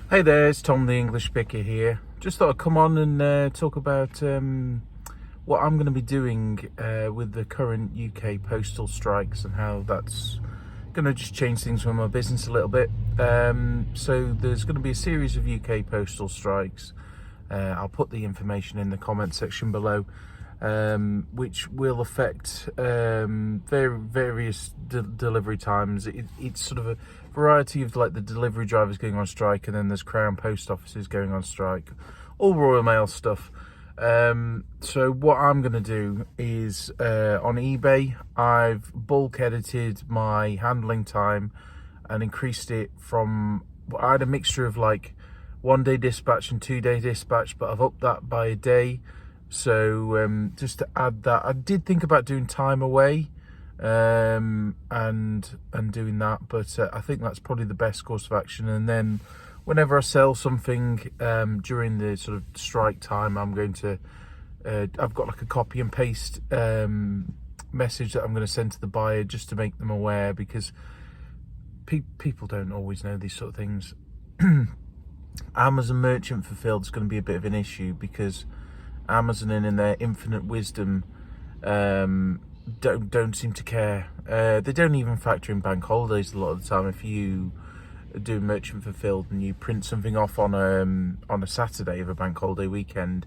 Hey there, it's Tom the English Speaker here. Just thought I'd come on and talk about what I'm going to be doing with the current UK postal strikes and how that's going to just change things for my business a little bit. So there's going to be a series of UK postal strikes. I'll put the information in the comment section below, which will affect various delivery times. It's sort of a variety of like the delivery drivers going on strike, and then there's Crown post offices going on strike, all Royal Mail stuff. So what I'm going to do is on eBay, I've bulk edited my handling time and increased it from, I had a mixture of like 1-day dispatch and 2-day dispatch, but I've upped that by a day. So just to add that, I did think about doing time away and doing that, but I think that's probably the best course of action. And then whenever I sell something during the sort of strike time, I'm going to I've got like a copy and paste message that I'm going to send to the buyer just to make them aware, because people don't always know these sort of things. Amazon merchant fulfilled is going to be a bit of an issue, because Amazon, in their infinite wisdom, don't seem to care. They don't even factor in bank holidays a lot of the time. If you do merchant fulfilled and you print something off on a Saturday of a bank holiday weekend,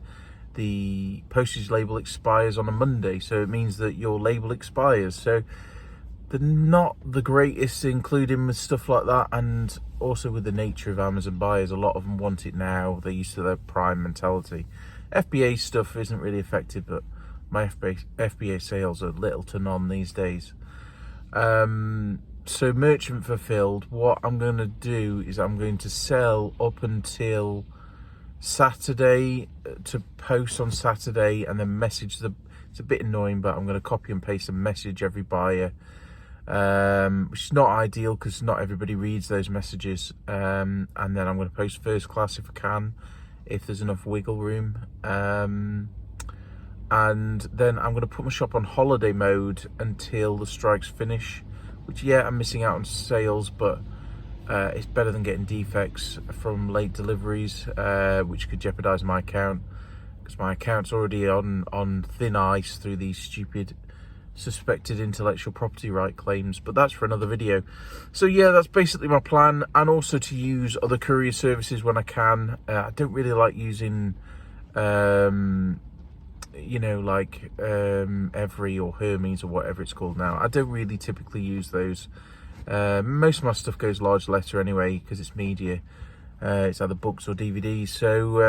the postage label expires on a Monday, so it means that your label expires. So they're not the greatest, including with stuff like that. And also with the nature of Amazon buyers, a lot of them want it now. They're used to their prime mentality. FBA stuff isn't really affected, but my FBA sales are little to none these days. So merchant fulfilled, what I'm going to do is I'm going to sell up until Saturday, to post on Saturday and then message it's a bit annoying, but I'm going to copy and paste and message every buyer, which is not ideal because not everybody reads those messages. And then I'm going to post first class if I can, if there's enough wiggle room. And then I'm going to put my shop on holiday mode until the strikes finish, which, yeah, I'm missing out on sales, but it's better than getting defects from late deliveries, which could jeopardize my account, because my account's already on thin ice through these stupid suspected intellectual property right claims. But that's for another video. So yeah, that's basically my plan. And also to use other courier services when I can. I don't really like using like Every or Hermes or whatever it's called now. I don't really typically use those. Most of my stuff goes large letter anyway, because it's media. It's either books or DVDs. So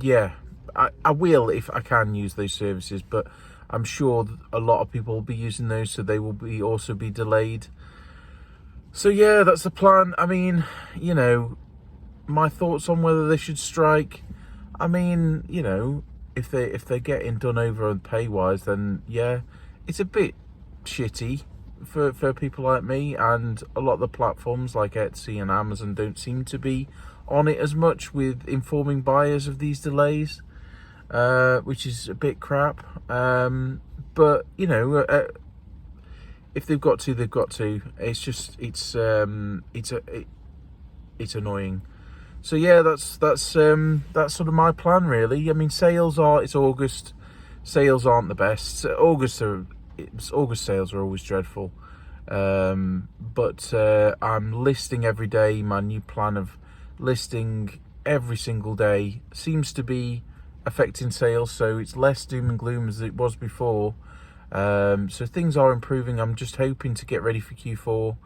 yeah, I will, if I can, use those services, but I'm sure a lot of people will be using those, so they will also be delayed. So yeah, that's the plan. I mean, my thoughts on whether they should strike. I mean, if they're getting done over on pay wise, then yeah, it's a bit shitty for people like me. And a lot of the platforms like Etsy and Amazon don't seem to be on it as much with informing buyers of these delays, which is a bit crap. But if they've got to, they've got to. It's just it's annoying. So yeah, that's sort of my plan, really. I mean, it's August. Sales aren't the best. August sales are always dreadful. But I'm listing every day. My new plan of listing every single day seems to be affecting sales, so it's less doom and gloom as it was before. So things are improving. I'm just hoping to get ready for Q4.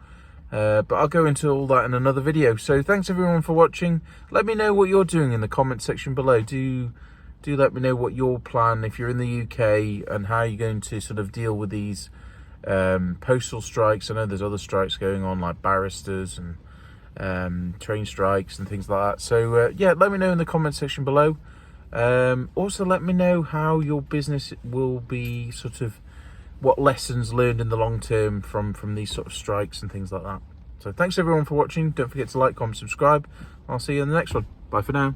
But I'll go into all that in another video. So thanks everyone for watching. Let me know what you're doing in the comment section below. Do let me know what your plan, if you're in the UK, and how you're going to sort of deal with these postal strikes. I know there's other strikes going on, like barristers and train strikes and things like that. So yeah, let me know in the comment section below. Also let me know how your business will be, sort of what lessons learned in the long term from these sort of strikes and things like that. So thanks everyone for watching. Don't forget to like, comment, subscribe. I'll see you in the next one. Bye for now.